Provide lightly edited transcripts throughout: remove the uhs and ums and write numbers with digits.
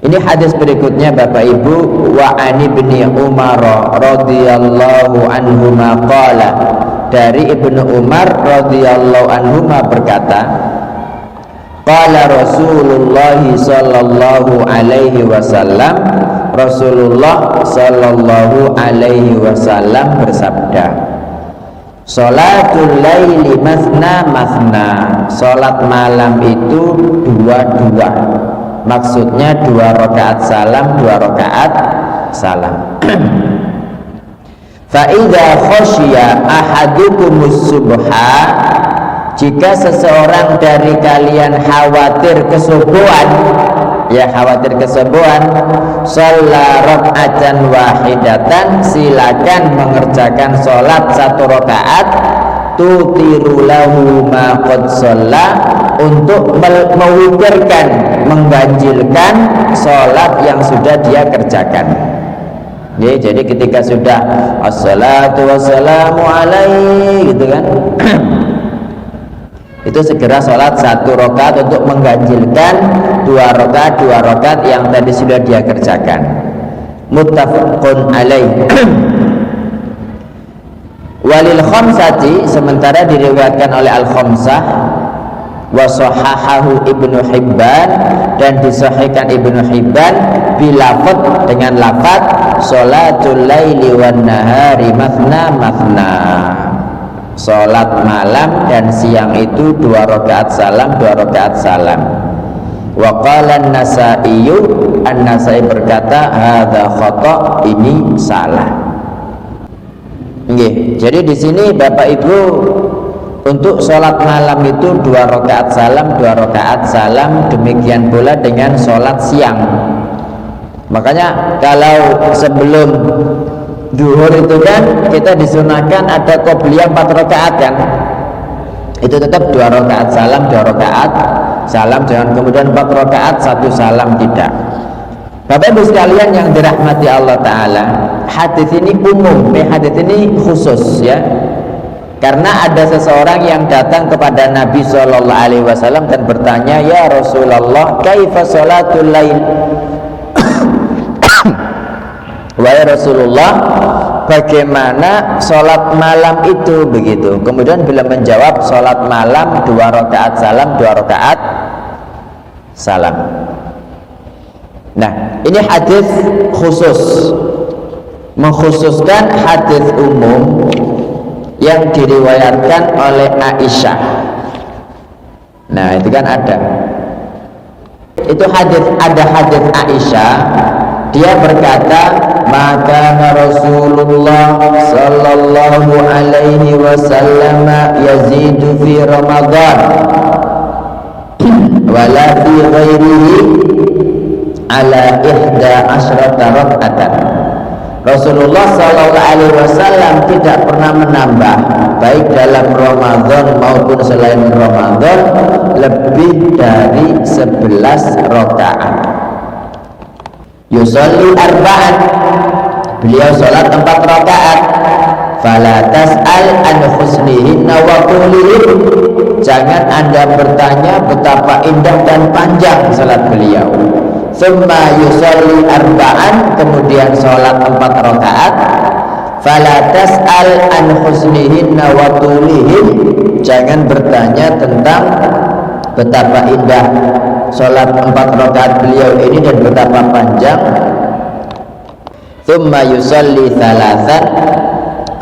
Ini hadis berikutnya Bapak Ibu, wa ani bin Umar radhiyallahu anhuma qala, dari Ibnu Umar radhiyallahu anhuma berkata, qala Rasulullah sallallahu alaihi wasallam, Rasulullah sallallahu alaihi wasallam bersabda, sholatul laili mathna mathna, sholat malam itu dua-dua, maksudnya 2 rakaat salam 2 rakaat salam. Fa idza khasyiya ahadukumus subha, jika seseorang dari kalian khawatir kesubuhan, ya khawatir kesubuhan, shalla raka'atan wahidatan, silakan mengerjakan sholat 1 rakaat, tutiru lahu ma qad shalla, untuk mewitirkan, mengganjilkan sholat yang sudah dia kerjakan. Ya, jadi ketika sudah assalatu wassalamu alaihi gitu kan itu segera sholat 1 rakaat untuk mengganjilkan 2 rakaat yang tadi sudah dia kerjakan. Muttafaqun alaih. Walil khamsati, sementara diriwayatkan oleh al-khamsah, wa sahahahu Ibnu Hibban, dan disahihkan Ibnu Hibban bilafadz, dengan lafadz sholatul laili wan nahari mathna mathna, sholat malam dan siang itu 2 rakaat salam 2 rakaat salam. Wa qala an-Nasa'i, an-Nasa'i berkata hadza khata', ini salah. Nggih, jadi di sini Bapak Ibu, untuk sholat malam itu 2 rakaat salam 2 rakaat salam, demikian pula dengan sholat siang. Makanya kalau sebelum duhur itu kan kita disunahkan ada qobliyah 4 rakaat kan, itu tetap 2 rakaat salam 2 rakaat salam, jangan kemudian 4 rakaat 1 salam, tidak. Bapak Ibu sekalian yang dirahmati Allah Ta'ala, hadis ini umum, hadis ini khusus ya, karena ada seseorang yang datang kepada Nabi Shallallahu Alaihi Wasallam dan bertanya, ya Rasulullah, kaifa sholatul lail? Wahai Rasulullah, bagaimana sholat malam itu, begitu. Kemudian beliau menjawab, sholat malam 2 rakaat salam 2 rakaat salam. Nah, ini hadis khusus, mengkhususkan hadis umum yang diriwayatkan oleh Aisyah. Nah, itu kan ada. Itu hadis, ada hadis Aisyah, dia berkata, maka Rasulullah sallallahu alaihi wasallam yazidu fi Ramadan wala fi ghairihi ala 11 raka'atan. Rasulullah sallallahu alaihi wasallam tidak pernah menambah, baik dalam Ramadan maupun selain Ramadan, lebih dari 11 rakaat. Yusolli arba'an, beliau sholat 4 rakaat. Fala tas'al an husnihinna wa tulihin, jangan Anda bertanya betapa indah dan panjang sholat beliau. Summa yusolli arba'an, kemudian sholat 4 rakaat. Fala tas'al an husnihinna wa tulihin, jangan bertanya tentang betapa indah sholat 4 rakaat beliau ini dan betapa panjang. Tsumma yusalli thalathan,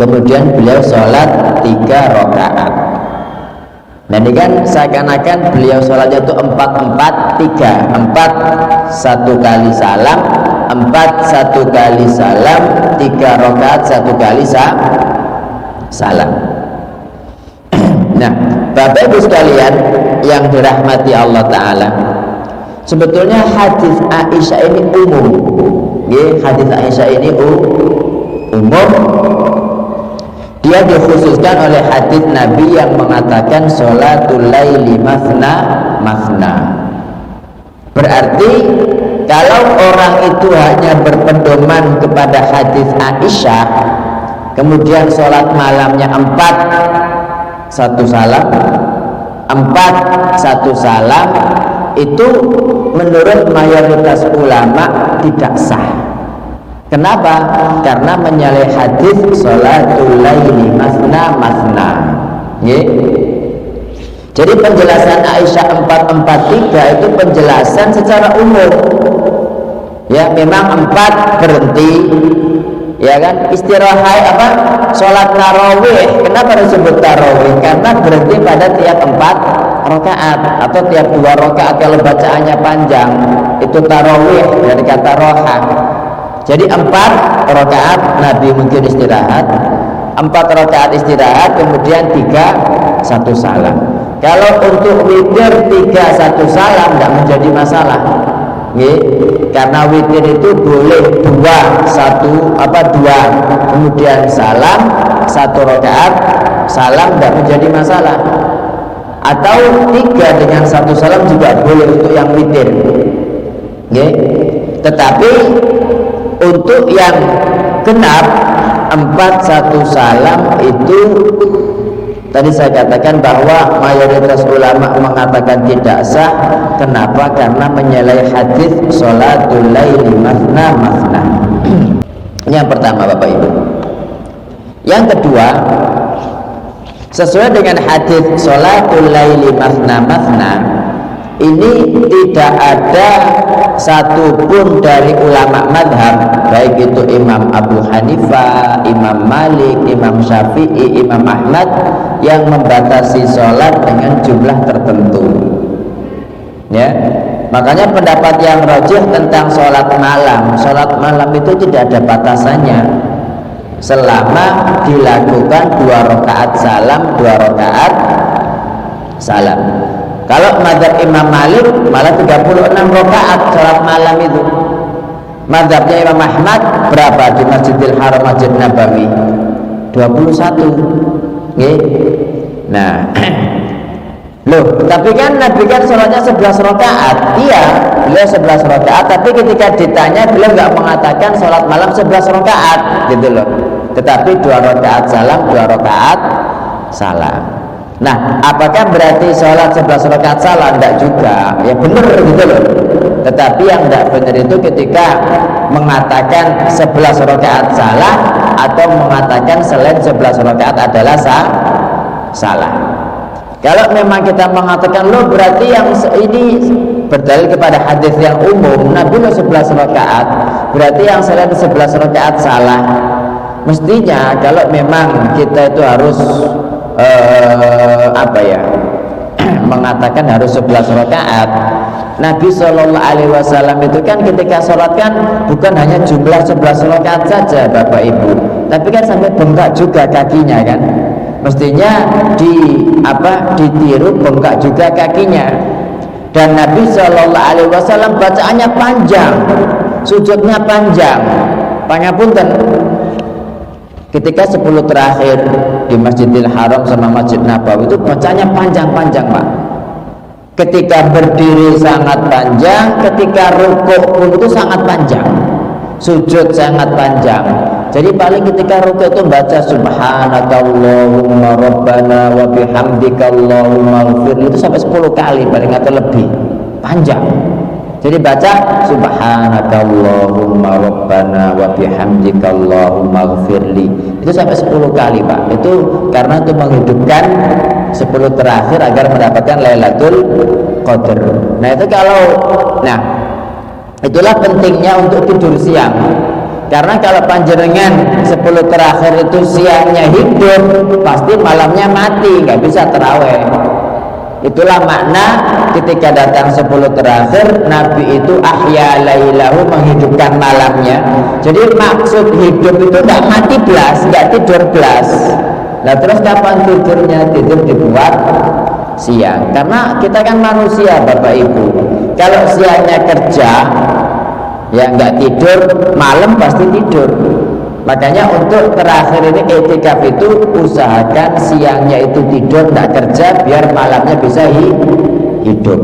kemudian beliau sholat 3 rakaat. Nah, ini kan seakan-akan beliau sholatnya itu 4-4-3, 4 1 kali salam, 4 1 kali salam, 3 rakaat 1 kali salam. Nah, Bapak Ibu sekalian yang dirahmati Allah Ta'ala, sebetulnya hadis Aisyah ini umum. Hadis Aisyah ini umum. Dia dikhususkan oleh hadis Nabi yang mengatakan sholatul laili mathna mathna. Berarti kalau orang itu hanya berpedoman kepada hadis Aisyah, kemudian sholat malamnya 4 1 salam, 4 1 salam, itu menurut mayoritas ulama tidak sah. Kenapa? Karena menyalahi hadis sholatul laili masna masna. Jadi penjelasan Aisyah 443 itu penjelasan secara umum. Ya, memang 4 berhenti, ya kan, istirahat apa, sholat tarawih. Kenapa disebut tarawih? Karena berhenti pada tiap 4 rakaat atau tiap 2 rakaat kalau bacaannya panjang, itu tarawih dari kata roha. Jadi 4 rakaat Nabi mungkin istirahat, 4 rakaat istirahat, kemudian 3 1 salam. Kalau untuk witir 3 1 salam tidak menjadi masalah. Karena witir itu boleh 2 kemudian salam 1 rakaat salam tidak menjadi masalah, atau 3 dengan 1 salam juga boleh untuk yang witir. Tetapi untuk yang genap 4 1 salam itu tadi saya katakan bahwa mayoritas ulama mengatakan tidak sah. Kenapa? Karena menyalahi hadis sholatul laili masna masna. Ini yang pertama, Bapak Ibu. Yang kedua, sesuai dengan hadis sholatul laili masna masna, ini tidak ada satupun dari ulama madhab, baik itu Imam Abu Hanifah, Imam Malik, Imam Syafi'i, Imam Ahmad, yang membatasi sholat dengan jumlah tertentu. Ya, makanya pendapat yang rajih tentang sholat malam itu tidak ada batasannya, selama dilakukan 2 rakaat salam 2 rakaat salam. Kalau mazhab Imam Malik malah 36 rakaat sholat malam itu. Mazhabnya Imam Ahmad berapa di Masjidil Haram, Masjid Nabawi? 21. Nah, loh, tapi kan Nabi kan sholatnya 11 rakaat. Iya, beliau 11 rakaat, tapi ketika ditanya beliau nggak mengatakan sholat malam 11 rakaat gitu loh. Tetapi 2 rakaat salam 2 rakaat salam. Nah, apakah berarti sholat 11 rakaat salah? Enggak juga, ya benar gitu loh. Tetapi yang enggak benar itu ketika mengatakan 11 rakaat salah atau mengatakan selain 11 rakaat adalah salah. Kalau memang kita mengatakan loh berarti yang ini berdalil kepada hadis yang umum, Nabi 11 rakaat, berarti yang selain 11 rakaat salah. Mestinya kalau memang kita itu harus mengatakan harus 11 rakaat, Nabi Shallallahu Alaihi Wasallam itu kan ketika sholat kan bukan hanya jumlah 11 rakaat saja, Bapak Ibu, tapi kan sampai bengkak juga kakinya kan. Mestinya ditiru bengkak juga kakinya. Dan Nabi Shallallahu Alaihi Wasallam bacaannya panjang, sujudnya panjang. Pangapunten, ketika 10 terakhir di Masjidil Haram sama Masjid Nabawi itu bacanya panjang-panjang, Pak. Ketika berdiri sangat panjang, ketika rukuk pun itu sangat panjang, sujud sangat panjang. Jadi paling ketika rukuk itu baca subhanakallahumma rabbana wa bihamdika allahumma ighfir, itu sampai 10 kali paling atau lebih, panjang. Jadi baca subhanakallahumma rabbana wa bihamdika allahumma ighfirli, itu sampai 10 kali, Pak. Itu karena itu menghidupkan 10 terakhir agar mendapatkan Lailatul Qadar. Nah, itulah pentingnya untuk tidur siang. Karena kalau panjenengan 10 terakhir itu siangnya hidup, pasti malamnya mati, nggak bisa tarawih. Itulah makna ketika datang 10 terakhir, Nabi itu ahya lailahu, menghidupkan malamnya. Jadi maksud hidup itu tidak mati belas, nggak tidur belas. Nah terus kapan tidurnya? Tidur dibuat siang. Karena kita kan manusia, Bapak Ibu. Kalau siangnya kerja, ya nggak tidur, malam pasti tidur. Makanya untuk terakhir ini i'tikaf itu usahakan siangnya itu tidur, tidak kerja, biar malamnya bisa hidup.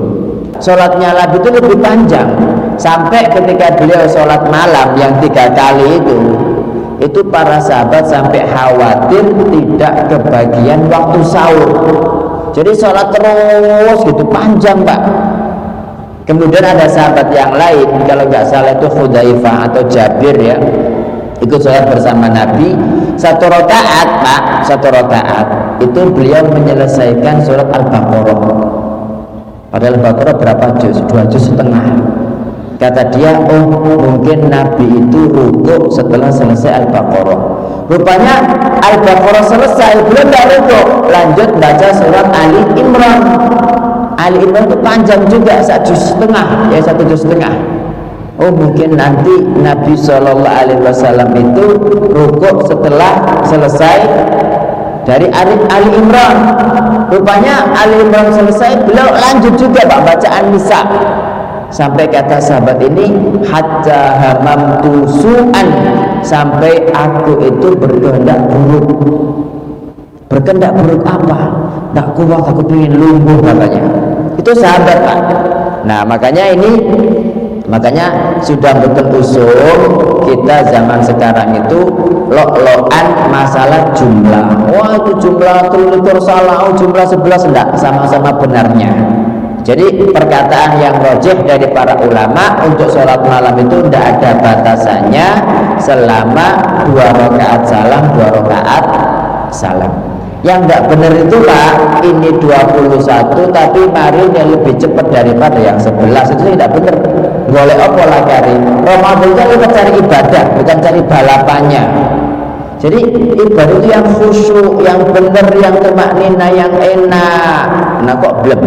Sholatnya Nabi itu lebih panjang, sampai ketika beliau sholat malam yang 3 kali itu para sahabat sampai khawatir tidak kebagian waktu sahur. Jadi sholat terus gitu panjang, Pak. Kemudian ada sahabat yang lain, kalau nggak salah itu Hudzaifah atau Jabir ya, ikut sholat bersama Nabi 1 rakaat Pak, 1 rakaat itu beliau menyelesaikan surat Al-Baqarah. Padahal Al-Baqarah berapa juz? 2 juz setengah. Kata dia, oh mungkin Nabi itu rukuk setelah selesai Al-Baqarah. Rupanya Al-Baqarah selesai, belum tidak rukuk, lanjut baca surat Ali Imran. Ali Imran itu panjang juga, 1 juz setengah, ya 1 juz setengah. Oh mungkin nanti Nabi SAW itu rukuk setelah selesai dari Ali Imran. Rupanya Ali Imran selesai, beliau lanjut juga Pak bacaan Nisa. Sampai kata sahabat ini, hatta hamamtu su'an, sampai aku itu berkehendak buruk. Berkehendak buruk apa? Tak kuat, aku ingin lumpuh katanya. Itu sahabat Pak. Nah makanya sudah betul usul kita zaman sekarang itu lok-lokan masalah jumlah. Wah itu jumlah 13 salah, oh jumlah 11 enggak, sama-sama benarnya. Jadi perkataan yang rajih dari para ulama untuk sholat malam itu tidak ada batasannya selama 2 rakaat salam, 2 rakaat salam. Yang tidak benar itu Pak, ini 21 tapi marinya lebih cepat daripada yang 11, itu tidak benar. Boleh apa lah cari Ramadan itu kita cari ibadah, bukan cari balapannya. Jadi ibadah itu yang khusyuk, yang benar, yang tumaknina, yang enak. Nah kok bleb,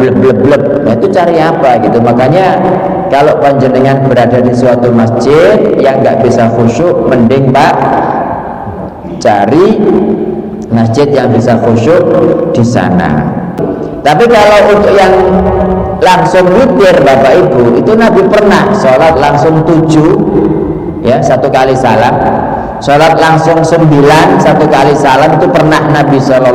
nah itu cari apa gitu. Makanya kalau panjenengan berada di suatu masjid yang nggak bisa khusyuk, mending Pak cari masjid yang bisa khusyuk di sana. Tapi kalau untuk yang langsung witir Bapak Ibu, itu Nabi pernah sholat langsung 7 ya, 1 kali salam. Sholat langsung 9, 1 kali salam, itu pernah Nabi SAW.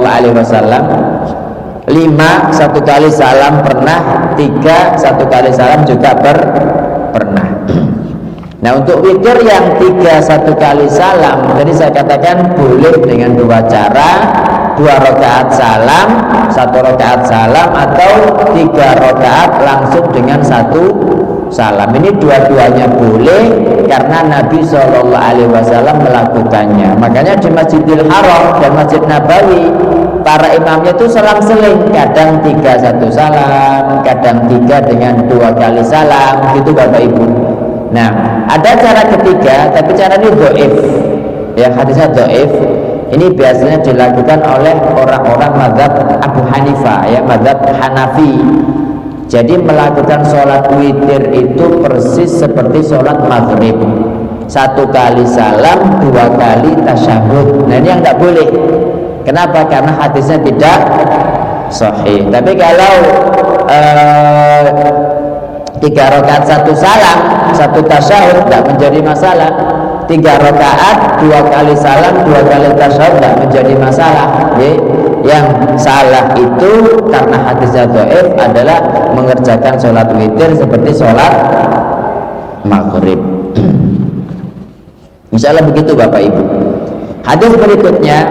5, 1 kali salam pernah. 3, 1 kali salam juga pernah. Nah untuk witir yang 3, 1 kali salam, tadi saya katakan boleh dengan 2 cara, 2 rakaat salam, 1 rakaat salam, atau 3 rakaat langsung dengan 1 salam. Ini dua-duanya boleh karena Nabi SAW melakukannya. Makanya di Masjidil Haram dan Masjid Nabawi para imamnya itu selang-seling, kadang 3 1 salam, kadang 3 dengan 2 kali salam, gitu Bapak Ibu. Nah ada cara ketiga, tapi cara ini dhaif ya, hadisnya dhaif. Ini biasanya dilakukan oleh orang-orang mazhab Abu Hanifah ya, mazhab Hanafi. Jadi melakukan sholat witir itu persis seperti sholat maghrib, 1 kali salam, 2 kali tasyahud. Nah ini yang tidak boleh. Kenapa? Karena hadisnya tidak sahih. Tapi kalau 3 rakaat 1 salam, 1 tasyahud tidak menjadi masalah. 3 rakaat 2 kali salam, 2 kali tasyahud tidak menjadi masalah. Yang salah itu karena hadisnya dhaif adalah mengerjakan sholat witir seperti sholat maghrib. Insyaallah begitu Bapak Ibu. Hadis berikutnya,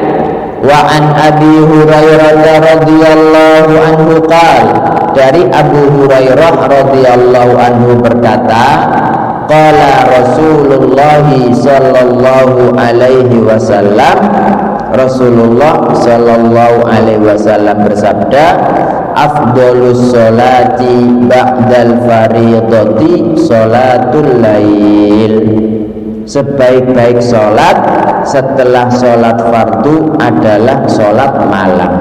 wa an Abi Hurairah radhiyallahu anhu qala, dari Abu Hurairah radhiyallahu anhu berkata, qala Rasulullah sallallahu alaihi wasallam, Rasulullah sallallahu alaihi wasallam bersabda, afdhalus sholati ba'dal fardhati sholatul lail, sebaik-baik sholat setelah sholat fardu adalah sholat malam.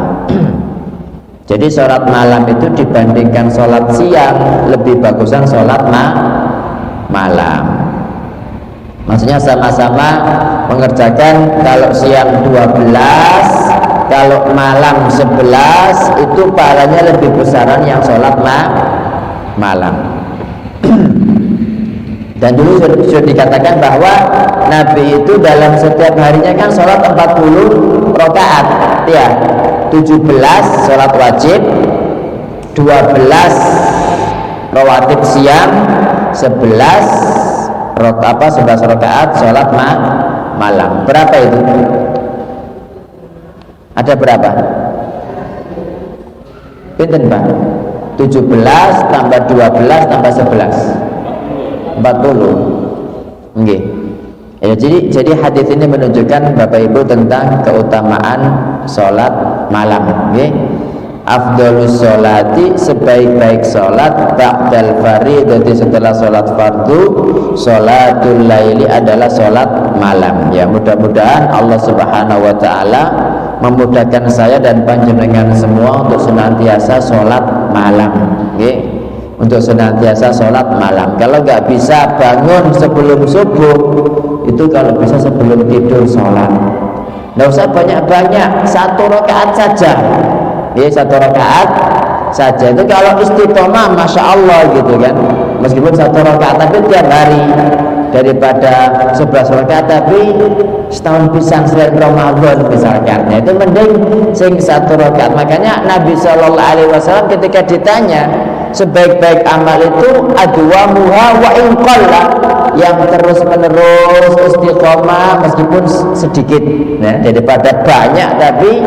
Jadi sholat malam itu dibandingkan sholat siang lebih bagusan sholat malam. Maksudnya sama-sama mengerjakan, kalau siang 12, kalau malam 11, itu pahalanya lebih besaran yang sholat malam. Dan dulu sudah dikatakan bahwa Nabi itu dalam setiap harinya kan sholat 40 rakaat ya, 17 sholat wajib, 12 rawatib siang, 11 rakaat sholat malam. Berapa itu? Ada berapa? Pinten Pak? 17 tambah 12 tambah 11 40. Nggih. Ya, jadi hadis ini menunjukkan Bapak Ibu tentang keutamaan sholat malam. Nggih. Afdhalus sholati, sebaik-baik sholat ba'dal fardhati, setelah sholat fardu, sholatul laili adalah sholat malam. Ya, mudah-mudahan Allah Subhanahu wa taala memudahkan saya dan panjenengan semua untuk senantiasa sholat malam. Nggih. Untuk senantiasa sholat malam. Kalau nggak bisa bangun sebelum subuh, itu kalau bisa sebelum tidur sholat. Nggak usah banyak-banyak, 1 rakaat saja. Ya, 1 rakaat saja. Itu kalau istiqomah, masya Allah gitu kan. Meskipun 1 rakaat tapi tiap hari, daripada 11 rakaat tapi setahun pisan selain Ramadan misalkan. Ya, itu mending sing 1 rakaat. Makanya Nabi SAW ketika ditanya sebaik-baik amal itu adwamuha wa in qalla, yang terus menerus istiqomah meskipun sedikit, ya, daripada banyak tapi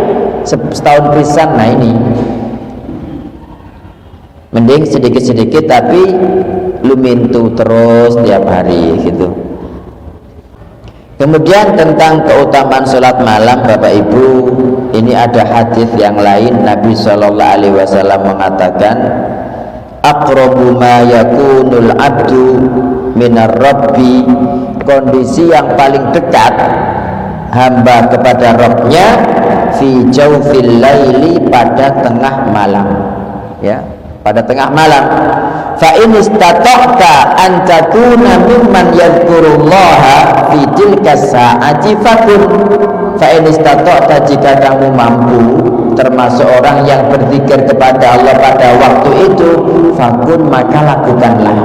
setahun pisan. Nah ini mending sedikit-sedikit tapi lumintu terus tiap hari gitu. Kemudian tentang keutamaan sholat malam Bapak Ibu, ini ada hadis yang lain. Nabi SAW mengatakan, aqrabu ma yakunul abdu minar rabbi, kondisi yang paling dekat hamba kepada Rabbnya, fi jawfil laili, pada tengah malam. Ya, pada tengah malam. Fa in istata'ta an takuna mimman yadhkurullaha fi tilka sa'ati fakun. Fa in istata'ta, jika kamu mampu termasuk orang yang berzikir kepada Allah pada waktu itu, fakun, maka lakukanlah.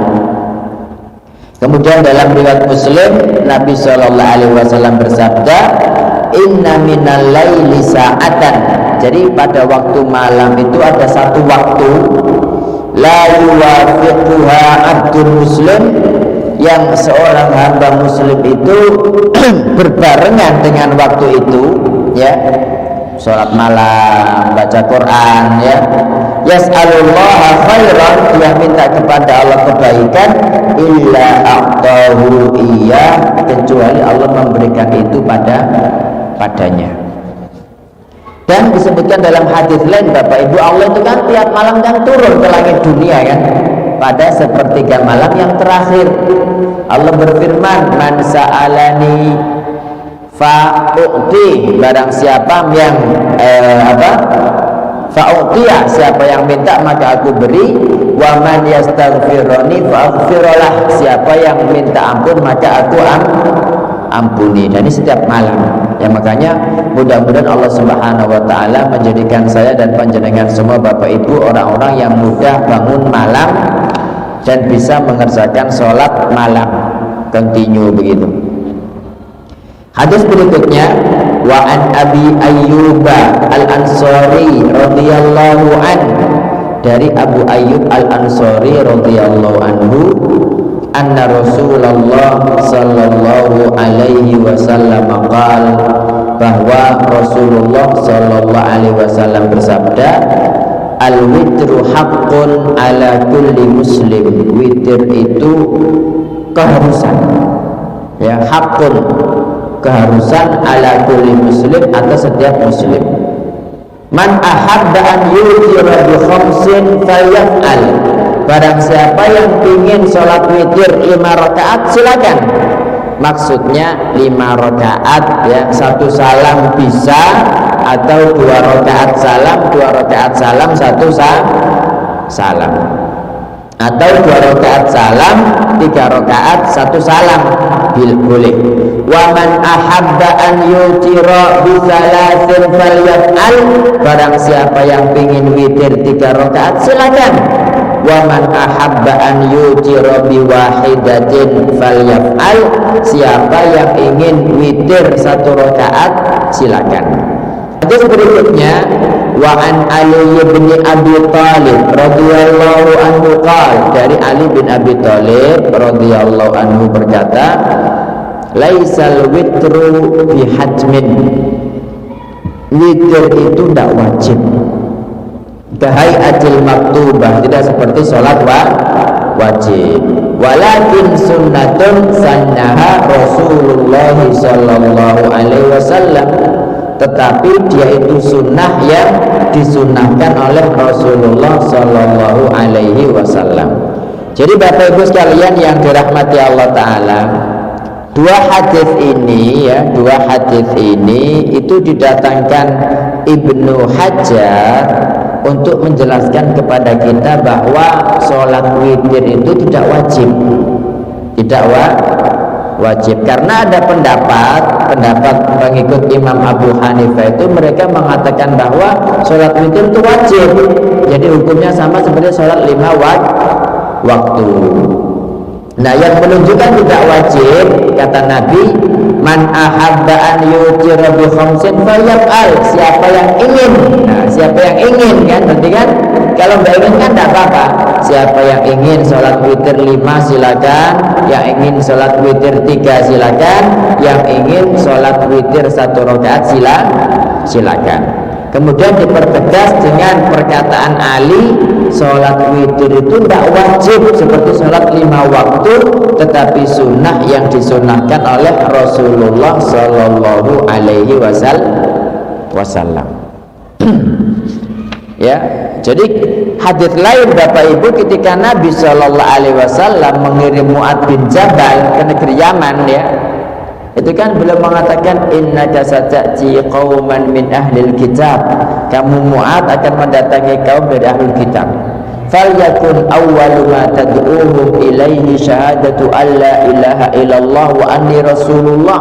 Kemudian dalam riwayat Muslim, Nabi SAW bersabda, inna minal laili sa'atan. Jadi pada waktu malam itu ada satu waktu, la yuwafiquha abdul muslim, yang seorang hamba muslim itu berbarengan dengan waktu itu, ya, sholat malam, baca Quran, ya, yas'alullaha khairan, dia minta kepada Allah kebaikan, illa a'tahu iya, kecuali Allah memberikan itu padanya. Dan disebutkan dalam hadis lain Bapak Ibu, Allah itu kan tiap malam kan turun ke langit dunia kan, pada sepertiga malam yang terakhir. Allah berfirman, man sa'alani fa'u'ti, barang siapa yang fa'u'tiya, siapa yang minta maka aku beri, wa man yastaghfiruni fa'aghfirullah, siapa yang minta ampun maka aku ampuni. Dan ini setiap malam. Ya, makanya mudah-mudahan Allah Subhanahu wa taala menjadikan saya dan panjenengan semua Bapak Ibu orang-orang yang mudah bangun malam dan bisa mengerjakan sholat malam continue begitu. Hadis berikutnya, wa an Abi Ayyub Al-Ansari radhiyallahu anhu, dari Abu Ayyub Al-Ansari radhiyallahu anhu, anna Rasulullah sallallahu alaihi wasallam qala, bahwa Rasulullah sallallahu alaihi wasallam bersabda, al-witru haqqun ala kulli muslim, witir itu keharusan, ya, haqqun, keharusan, ala kulli muslim, atas setiap muslim. Man ahabba an yutira bi khamsin falyaf'al, barang siapa yang ingin sholat witir 5 rakaat silakan. Maksudnya 5 rakaat, ya, 1 salam bisa, atau 2 rakaat salam, 2 rakaat salam, 1 salam, atau 2 rakaat salam, 3 rakaat 1 salam, boleh. Wa man ahabba an yutira bi thalathin falyaf'al, barang siapa yang ingin witir 3 rakaat silakan. Wa man ahabba an yutira bi wahidatin falyaf'al, siapa yang ingin witir 1 rakaat silakan. Hadis berikutnya, wa an Ali bin Abi Thalib radhiyallahu anhu qala, dari Ali bin Abi Thalib radhiyallahu anhu berkata, laisal witru bihatmin, witir itu tidak wajib, kahai'atil maktubah, tidak seperti sholat wajib. Walakin sunnatun sannaha Rasulullah sallallahu alaihi wasallam, tetapi dia itu sunnah yang disunnahkan oleh Rasulullah sallallahu alaihi wasallam. Jadi Bapak Ibu sekalian yang dirahmati Allah Ta'ala, dua hadis ini itu didatangkan Ibnu Hajar untuk menjelaskan kepada kita bahwa sholat witir itu tidak wajib, karena ada pendapat pengikut Imam Abu Hanifah itu mereka mengatakan bahwa sholat witir itu wajib, jadi hukumnya sama seperti sholat 5 waktu. Nah, yang menunjukkan tidak wajib, kata Nabi, man ahabba an yutira bi khamsin falyaf'al, siapa yang ingin. Nah, siapa yang ingin kan, berarti kan kalau nggak ingin kan tidak apa-apa. Siapa yang ingin sholat witir 5 silakan, yang ingin sholat witir 3 silakan, yang ingin sholat witir 1 rakaat silakan. Kemudian dipertegas dengan perkataan Ali, sholat witir itu tidak wajib seperti sholat 5 waktu, tetapi sunnah yang disunnahkan oleh Rasulullah Sallallahu Alaihi Wasallam. Ya, jadi hadits lain Bapak Ibu, ketika Nabi Sallallahu Alaihi Wasallam mengirim Mu'adz bin Jabal ke negeri Yaman, ya, itu kan beliau mengatakan innaka sata'ti qauman min ahlil kitab, kamu Mu'adz akan mendatangi kaum dari ahlul kitab, falyakun awwalu ma tad'uhum ilaihi syahadatu alla ilaha illallah wa anni rasulullah,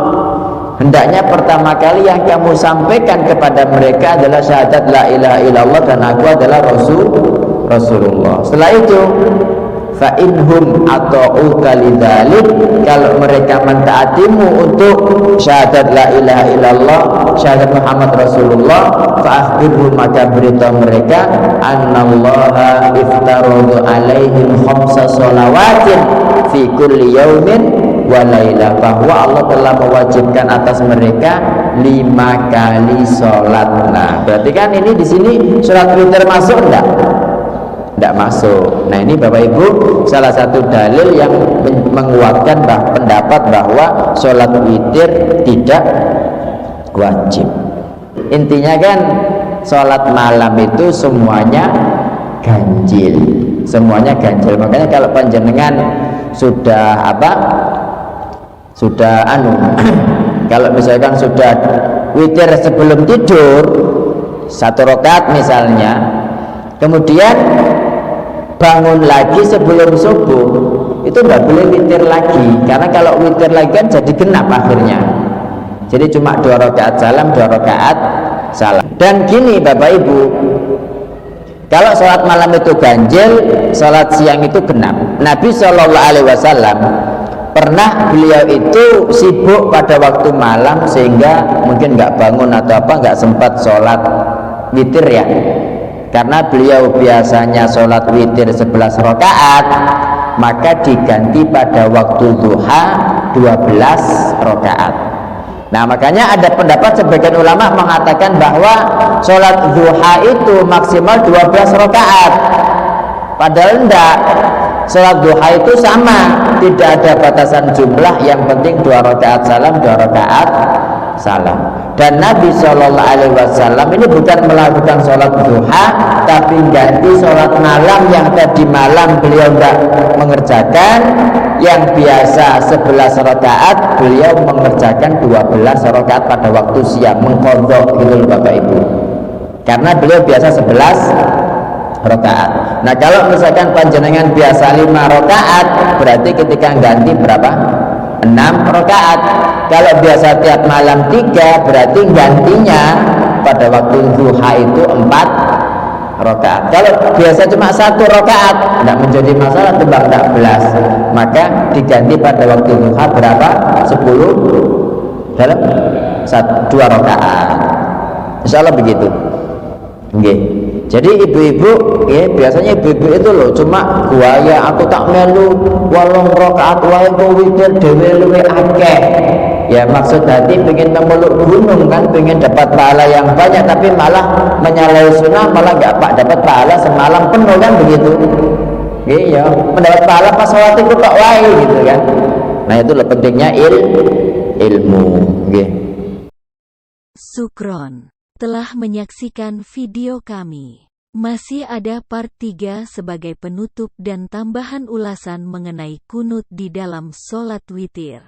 hendaknya pertama kali yang kamu sampaikan kepada mereka adalah syahadat la ilaha illallah dan aku adalah Rasulullah. Setelah itu fa inhum ata'uka lidzalik, kalau mereka mentaatimu untuk syahadat la ilaha illallah, syahadat Muhammad Rasulullah, fa akhbirhum, maka beritahu mereka annallaha iftaradu alaihim khamsa shalawatin fi kulli yaumin wa lailah, bahwa Allah telah mewajibkan atas mereka 5 kali sholat. Nah, berarti kan ini di sini sholat witir masuk enggak? Tidak masuk. Nah, ini Bapak Ibu salah satu dalil yang menguatkan pendapat bahwa sholat witir tidak wajib. Intinya kan sholat malam itu semuanya ganjil, makanya kalau panjenengan sudah kalau misalkan sudah witir sebelum tidur 1 rakaat misalnya, kemudian bangun lagi sebelum subuh, itu nggak boleh witir lagi, karena kalau witir lagi kan jadi genap akhirnya, jadi cuma 2 rakaat salam, 2 rakaat salam. Dan gini Bapak Ibu, kalau sholat malam itu ganjil, sholat siang itu genap. Nabi Shallallahu Alaihi Wasallam pernah beliau itu sibuk pada waktu malam sehingga mungkin nggak bangun atau apa, nggak sempat sholat witir ya, karena beliau biasanya sholat witir 11 rakaat, maka diganti pada waktu duha 12 rakaat. Nah, makanya ada pendapat sebagian ulama mengatakan bahwa sholat duha itu maksimal 12 rakaat, padahal enggak. Sholat duha itu sama, tidak ada batasan jumlah, yang penting 2 rakaat salam, 2 rakaat salam. Dan Nabi Shallallahu Alaihi Wasallam ini bukan melakukan sholat duha, tapi ganti sholat malam yang tadi malam beliau tidak mengerjakan, yang biasa 11 rakaat beliau mengerjakan 12 rakaat pada waktu siang, mengqadha gitu Bapak Ibu, karena beliau biasa 11 rakaat. Nah, kalau misalkan panjenengan biasa 5 rakaat, berarti ketika ganti berapa? 6 rakaat. Kalau biasa tiap malam 3, berarti gantinya pada waktu duha itu 4 rakaat. Kalau biasa cuma 1 rakaat, tidak menjadi masalah, timbang 14, maka diganti pada waktu duha berapa? 10 dalam 2 rakaat. Insya Allah begitu. Okay. Jadi ibu-ibu, ya, biasanya ibu-ibu itu loh cuma guaya atau tak melu 8 rakaat wae kok witir dhewe luwe akeh. Ya maksud hati pengen memeluk gunung kan, pengen dapat pahala yang banyak, tapi malah menyalahi sunnah, malah nggak pak dapat pahala semalam penuh kan begitu. Iya, mendapat pahala pas sholat itu tak wae gitu kan. Nah itu lebih pentingnya ilmu. Okay. Sukron telah menyaksikan video kami. Masih ada part 3 sebagai penutup dan tambahan ulasan mengenai kunut di dalam sholat witir.